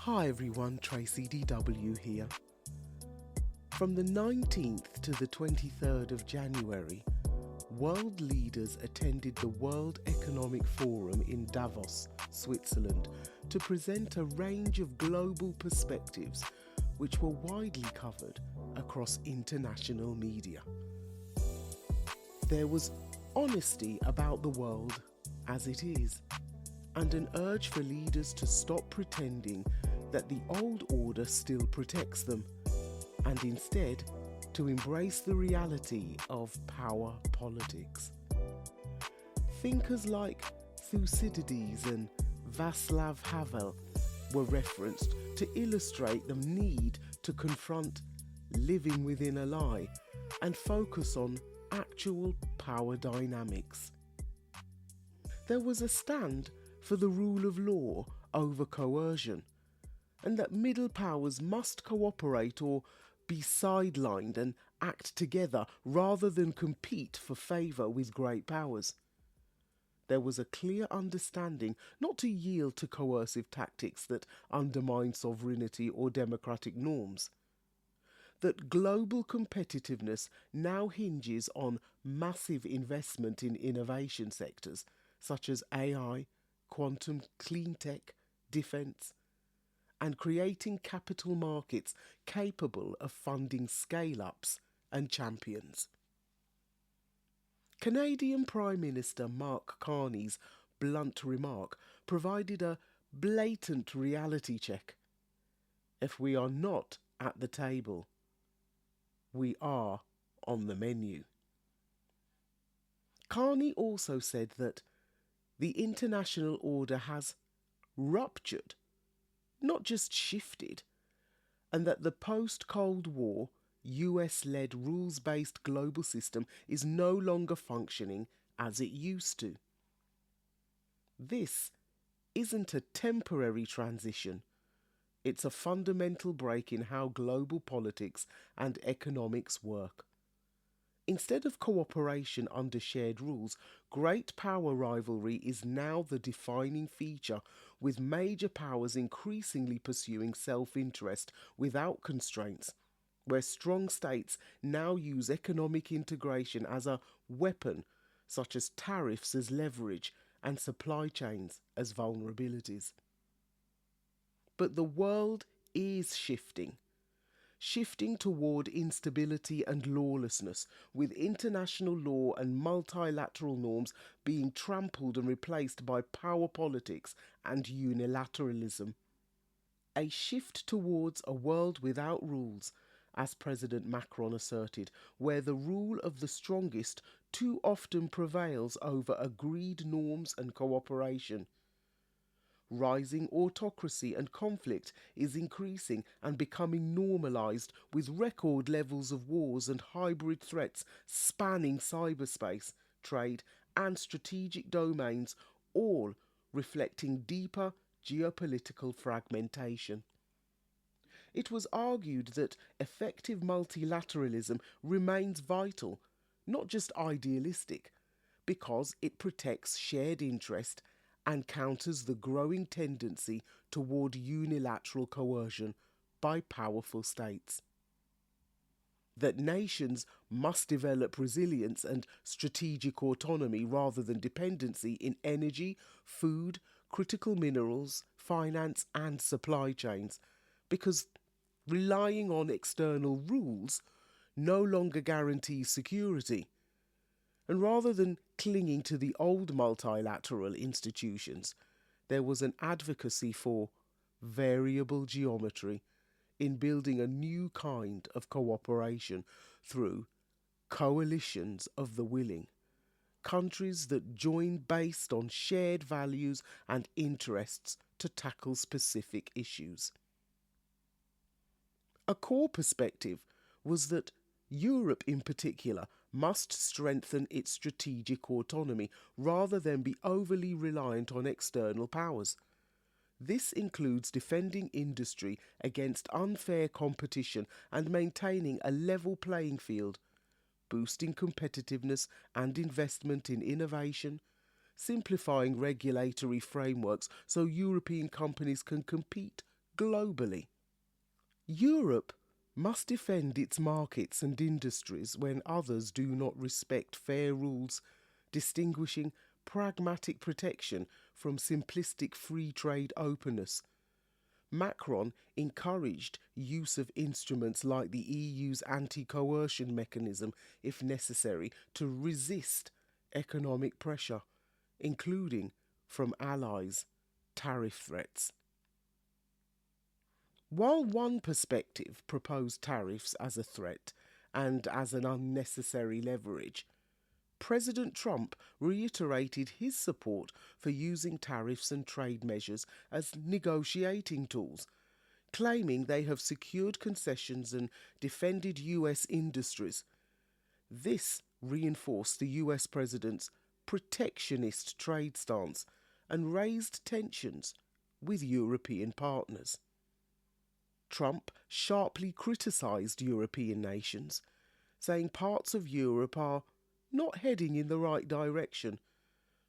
Hi everyone, Tracy DW here. From the 19th to the 23rd of January, world leaders attended the World Economic Forum in Davos, Switzerland, to present a range of global perspectives which were widely covered across international media. There was honesty about the world as it is, and an urge for leaders to stop pretending that the old order still protects them, and instead to embrace the reality of power politics. Thinkers like Thucydides and Václav Havel were referenced to illustrate the need to confront living within a lie and focus on actual power dynamics. There was a stand for the rule of law over coercion, and that middle powers must cooperate or be sidelined and act together rather than compete for favour with great powers. There was a clear understanding not to yield to coercive tactics that undermine sovereignty or democratic norms. That global competitiveness now hinges on massive investment in innovation sectors such as AI, quantum, clean tech, defence, and creating capital markets capable of funding scale-ups and champions. Canadian Prime Minister Mark Carney's blunt remark provided a blatant reality check. If we are not at the table, we are on the menu. Carney also said that the international order has ruptured, not just shifted, and that the post-Cold War US-led rules-based global system is no longer functioning as it used to. This isn't a temporary transition. It's a fundamental break in how global politics and economics work. Instead of cooperation under shared rules, great power rivalry is now the defining feature, with major powers increasingly pursuing self-interest without constraints, where strong states now use economic integration as a weapon, such as tariffs as leverage and supply chains as vulnerabilities. But the world is shifting toward instability and lawlessness, with international law and multilateral norms being trampled and replaced by power politics and unilateralism. A shift towards a world without rules, as President Macron asserted, where the rule of the strongest too often prevails over agreed norms and cooperation. Rising autocracy and conflict is increasing and becoming normalised, with record levels of wars and hybrid threats spanning cyberspace, trade and strategic domains, all reflecting deeper geopolitical fragmentation. It was argued that effective multilateralism remains vital, not just idealistic, because it protects shared interest and counters the growing tendency toward unilateral coercion by powerful states. That nations must develop resilience and strategic autonomy rather than dependency in energy, food, critical minerals, finance and supply chains, because relying on external rules no longer guarantees security. And rather than clinging to the old multilateral institutions, there was an advocacy for variable geometry in building a new kind of cooperation through coalitions of the willing, countries that join based on shared values and interests to tackle specific issues. A core perspective was that Europe in particular must strengthen its strategic autonomy rather than be overly reliant on external powers. This includes defending industry against unfair competition and maintaining a level playing field, boosting competitiveness and investment in innovation, simplifying regulatory frameworks so European companies can compete globally. Europe must defend its markets and industries when others do not respect fair rules, distinguishing pragmatic protection from simplistic free trade openness. Macron encouraged use of instruments like the EU's anti-coercion mechanism if necessary to resist economic pressure, including from allies' tariff threats. While one perspective proposed tariffs as a threat and as an unnecessary leverage, President Trump reiterated his support for using tariffs and trade measures as negotiating tools, claiming they have secured concessions and defended US industries. This reinforced the US president's protectionist trade stance and raised tensions with European partners. Trump sharply criticised European nations, saying parts of Europe are not heading in the right direction,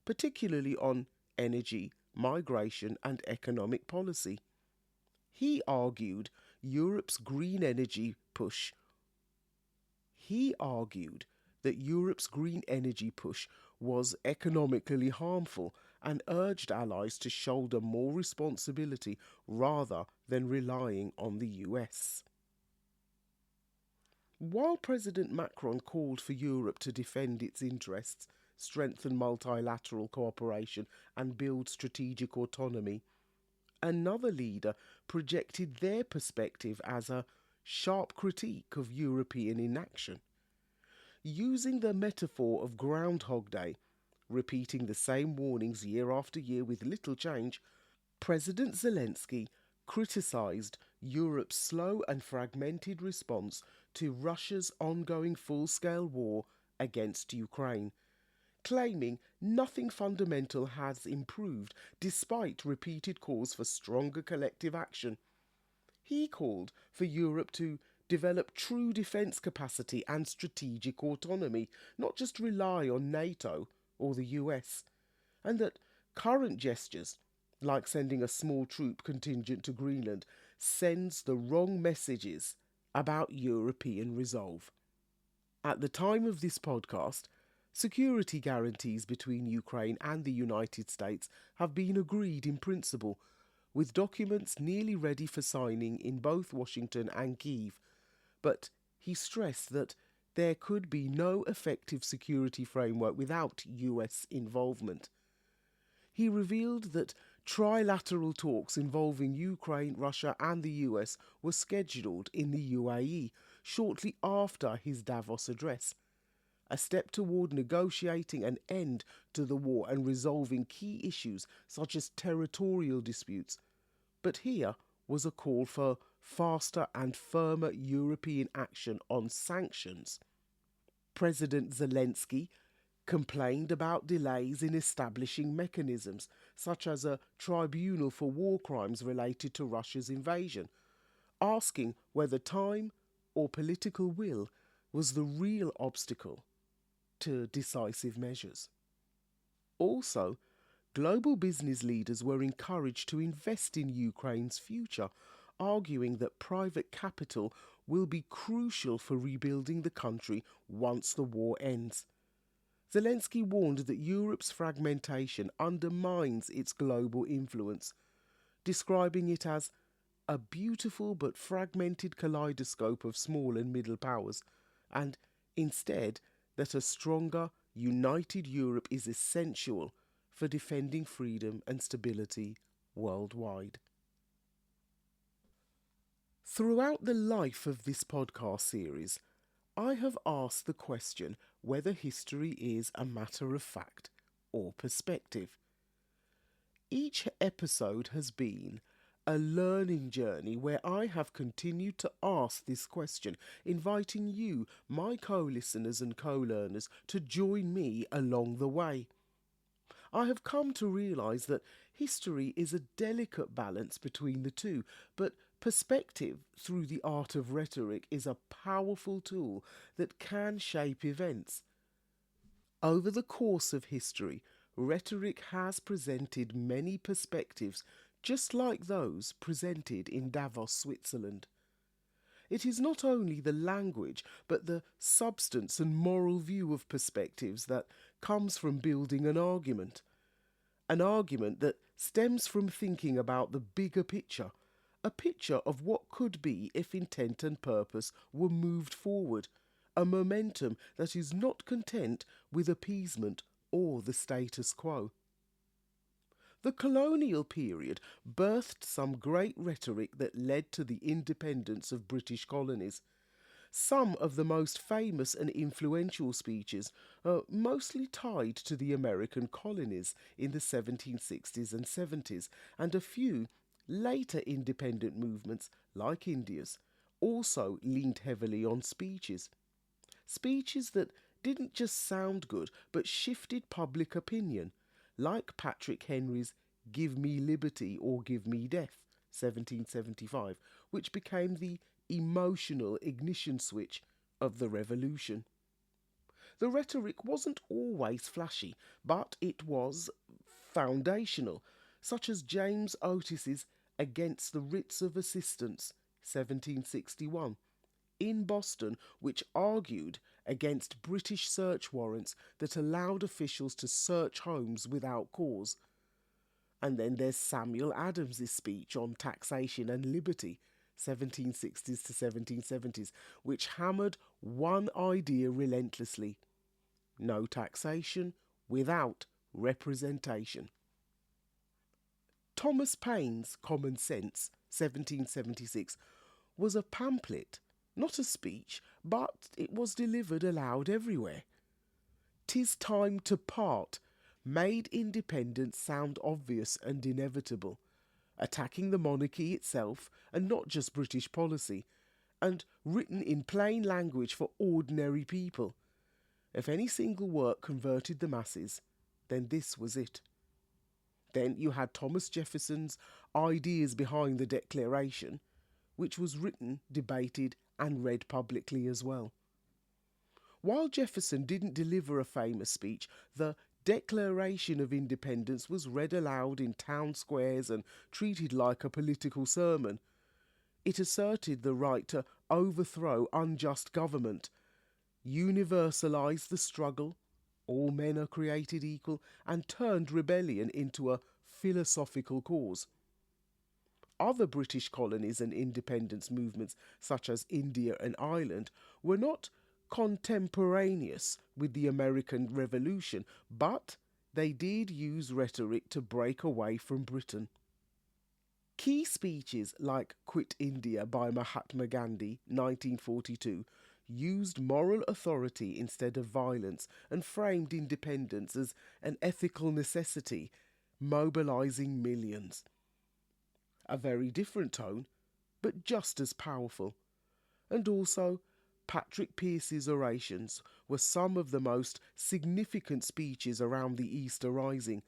particularly on energy, migration, and economic policy. He argued Europe's green energy push. He argued that Europe's green energy push was economically harmful and urged allies to shoulder more responsibility rather than relying on the US. While President Macron called for Europe to defend its interests, strengthen multilateral cooperation, and build strategic autonomy, another leader projected their perspective as a sharp critique of European inaction. Using the metaphor of Groundhog Day, repeating the same warnings year after year with little change, President Zelensky criticised Europe's slow and fragmented response to Russia's ongoing full-scale war against Ukraine, claiming nothing fundamental has improved despite repeated calls for stronger collective action. He called for Europe to develop true defence capacity and strategic autonomy, not just rely on NATO or the US, and that current gestures, like sending a small troop contingent to Greenland, sends the wrong messages about European resolve. At the time of this podcast, security guarantees between Ukraine and the United States have been agreed in principle, with documents nearly ready for signing in both Washington and Kyiv. But he stressed that there could be no effective security framework without US involvement. He revealed that trilateral talks involving Ukraine, Russia and the US were scheduled in the UAE shortly after his Davos address, a step toward negotiating an end to the war and resolving key issues such as territorial disputes. But here was a call for faster and firmer European action on sanctions. President Zelensky complained about delays in establishing mechanisms, such as a tribunal for war crimes related to Russia's invasion, asking whether time or political will was the real obstacle to decisive measures. Also, global business leaders were encouraged to invest in Ukraine's future, arguing that private capital will be crucial for rebuilding the country once the war ends. Zelensky warned that Europe's fragmentation undermines its global influence, describing it as a beautiful but fragmented kaleidoscope of small and middle powers, and instead that a stronger, united Europe is essential for defending freedom and stability worldwide. Throughout the life of this podcast series, I have asked the question whether history is a matter of fact or perspective. Each episode has been a learning journey where I have continued to ask this question, inviting you, my co-listeners and co-learners, to join me along the way. I have come to realise that history is a delicate balance between the two, but perspective through the art of rhetoric is a powerful tool that can shape events. Over the course of history, rhetoric has presented many perspectives just like those presented in Davos, Switzerland. It is not only the language, but the substance and moral view of perspectives that comes from building an argument that stems from thinking about the bigger picture, a picture of what could be if intent and purpose were moved forward, a momentum that is not content with appeasement or the status quo. The colonial period birthed some great rhetoric that led to the independence of British colonies. Some of the most famous and influential speeches are mostly tied to the American colonies in the 1760s and 70s, and a few later independent movements, like India's, also leaned heavily on speeches. Speeches that didn't just sound good, but shifted public opinion, like Patrick Henry's Give Me Liberty or Give Me Death, 1775, which became the emotional ignition switch of the revolution. The rhetoric wasn't always flashy, but it was foundational, such as James Otis's Against the Writs of Assistance, 1761, in Boston, which argued against British search warrants that allowed officials to search homes without cause. And then there's Samuel Adams's speech on taxation and liberty, 1760s to 1770s, which hammered one idea relentlessly: no taxation without representation. Thomas Paine's Common Sense, 1776, was a pamphlet, not a speech, but it was delivered aloud everywhere. "'Tis time to part" made independence sound obvious and inevitable, attacking the monarchy itself and not just British policy, and written in plain language for ordinary people. If any single work converted the masses, then this was it. Then you had Thomas Jefferson's Ideas Behind the Declaration, which was written, debated, and read publicly as well. While Jefferson didn't deliver a famous speech, the Declaration of Independence was read aloud in town squares and treated like a political sermon. It asserted the right to overthrow unjust government, universalised the struggle, all men are created equal, and turned rebellion into a philosophical cause. Other British colonies and independence movements, such as India and Ireland, were not contemporaneous with the American Revolution, but they did use rhetoric to break away from Britain. Key speeches like Quit India by Mahatma Gandhi, 1942, used moral authority instead of violence and framed independence as an ethical necessity, mobilising millions. A very different tone, but just as powerful. And also, Patrick Pearse's orations were some of the most significant speeches around the Easter Rising,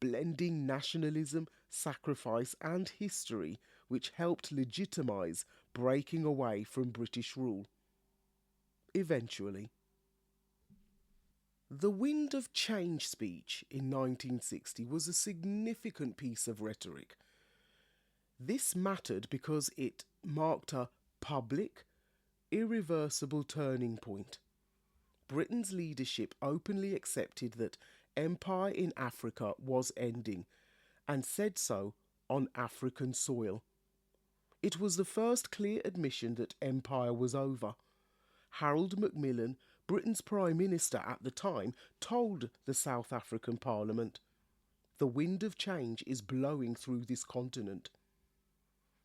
blending nationalism, sacrifice and history, which helped legitimise breaking away from British rule. Eventually. The Wind of Change speech in 1960 was a significant piece of rhetoric. This mattered because it marked a public, irreversible turning point. Britain's leadership openly accepted that empire in Africa was ending, and said so on African soil. It was the first clear admission that empire was over. Harold Macmillan, Britain's Prime Minister at the time, told the South African Parliament, "The wind of change is blowing through this continent."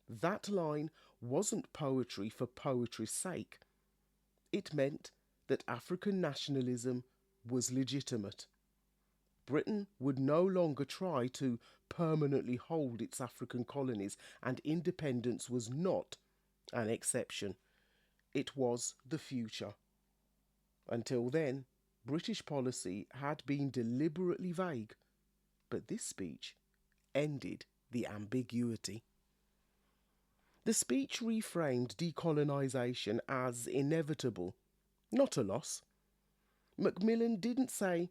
That line wasn't poetry for poetry's sake. It meant that African nationalism was legitimate. Britain would no longer try to permanently hold its African colonies, and independence was not an exception. It was the future. Until then, British policy had been deliberately vague, but this speech ended the ambiguity. The speech reframed decolonisation as inevitable, not a loss. Macmillan didn't say,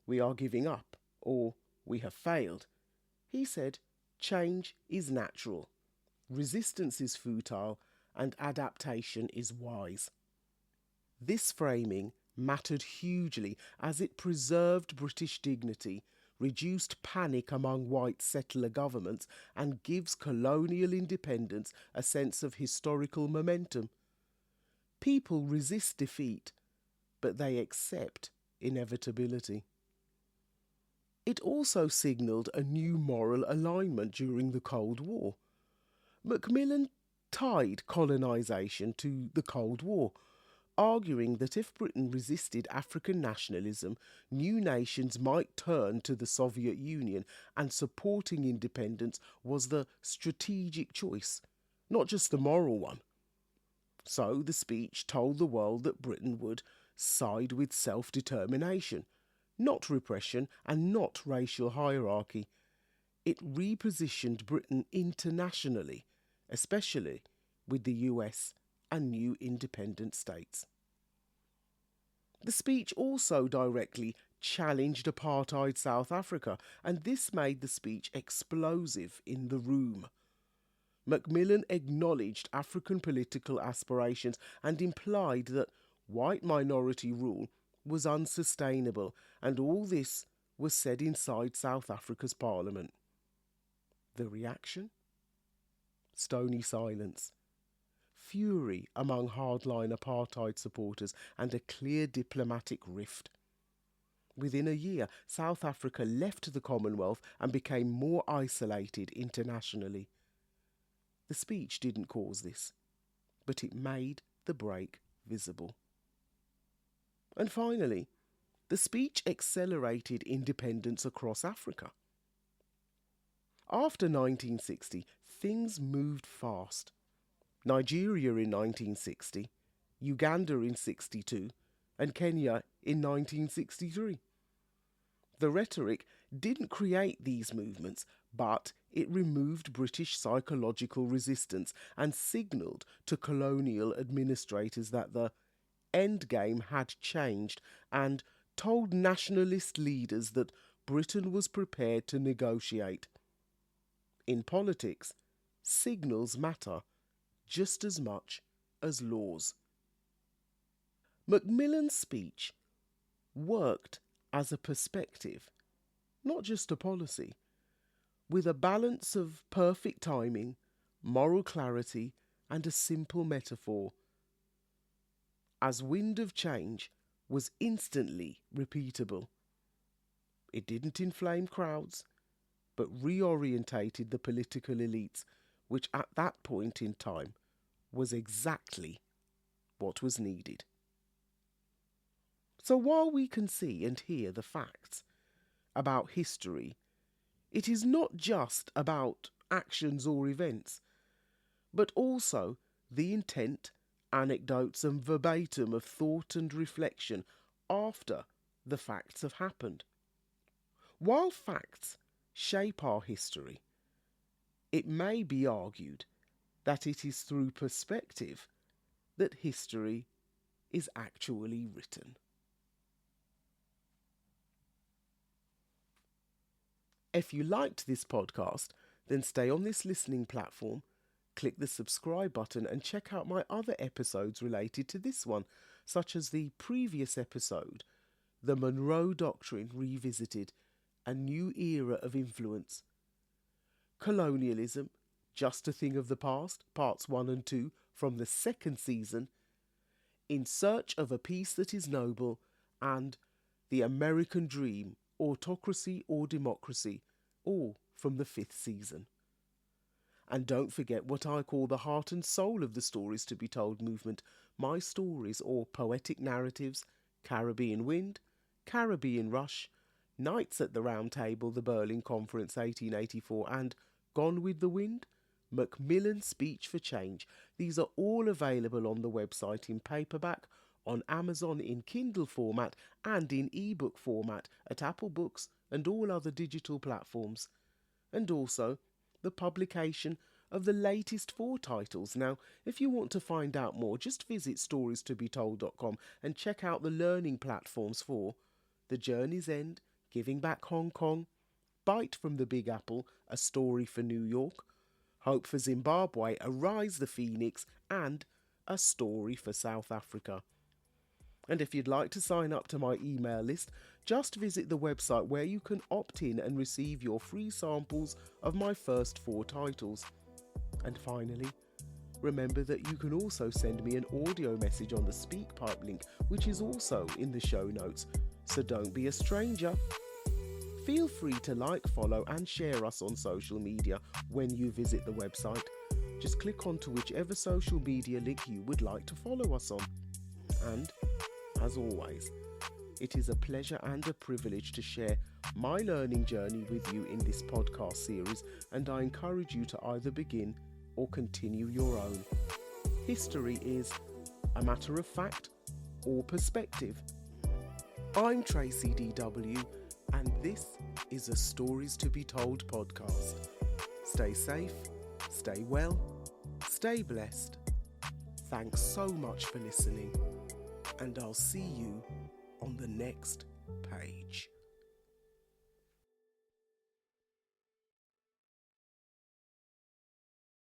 "We are giving up," or "We have failed." He said, change is natural, resistance is futile, and adaptation is wise. This framing mattered hugely as it preserved British dignity, reduced panic among white settler governments, and gives colonial independence a sense of historical momentum. People resist defeat, but they accept inevitability. It also signalled a new moral alignment during the Cold War. Macmillan tied colonisation to the Cold War, arguing that if Britain resisted African nationalism, new nations might turn to the Soviet Union, and supporting independence was the strategic choice, not just the moral one. So the speech told the world that Britain would side with self-determination, not repression and not racial hierarchy. It repositioned Britain internationally, especially with the US and new independent states. The speech also directly challenged apartheid South Africa, and this made the speech explosive in the room. Macmillan acknowledged African political aspirations and implied that white minority rule was unsustainable, and all this was said inside South Africa's parliament. The reaction? Stony silence, fury among hardline apartheid supporters, and a clear diplomatic rift. Within a year, South Africa left the Commonwealth and became more isolated internationally. The speech didn't cause this, but it made the break visible. And finally, the speech accelerated independence across Africa. After 1960, things moved fast. Nigeria in 1960, Uganda in 62, and Kenya in 1963. The Rhetoric didn't create these movements, but it removed British psychological resistance and signalled to colonial administrators that the endgame had changed, and told nationalist leaders that Britain was prepared to negotiate. In politics, signals matter just as much as laws. Macmillan's speech worked as a perspective, not just a policy, with a balance of perfect timing, moral clarity, and a simple metaphor. As wind of change was instantly repeatable. It didn't inflame crowds, but reorientated the political elites, which at that point in time was exactly what was needed. So while we can see and hear the facts about history, it is not just about actions or events, but also the intent, anecdotes and verbatim of thought and reflection after the facts have happened. While facts shape our history, it may be argued that it is through perspective that history is actually written. If you liked this podcast, then stay on this listening platform, click the subscribe button and check out my other episodes related to this one, such as the previous episode, The Monroe Doctrine Revisited, A New Era of Influence, Colonialism, Just a Thing of the Past, Parts 1 and 2 from the second season, In Search of a Peace That is Noble, and The American Dream, Autocracy or Democracy, all from the 5th season. And don't forget what I call the heart and soul of the Stories to be Told movement, my stories or poetic narratives, Caribbean Wind, Caribbean Rush, Knights at the Round Table, the Berlin Conference 1884, and Gone with the Wind, Macmillan's Speech for Change. These are all available on the website in paperback, on Amazon in Kindle format, and in ebook format at Apple Books and all other digital platforms. And also the publication of the latest 4 titles. Now, if you want to find out more, just visit storiestobetold.com and check out the learning platforms for The Journey's End, Giving Back Hong Kong, Bite from the Big Apple, A Story for New York, Hope for Zimbabwe, Arise the Phoenix, and A Story for South Africa. And if you'd like to sign up to my email list, just visit the website where you can opt in and receive your free samples of my first 4 titles. And finally, remember that you can also send me an audio message on the SpeakPipe link, which is also in the show notes, so don't be a stranger. Feel free to like, follow and share us on social media when you visit the website. Just click onto whichever social media link you would like to follow us on. And, as always, it is a pleasure and a privilege to share my learning journey with you in this podcast series, and I encourage you to either begin or continue your own. History is a matter of fact or perspective. I'm Tracy DW, and this is a Stories to be Told podcast. Stay safe, stay well, stay blessed. Thanks so much for listening, and I'll see you on the next page.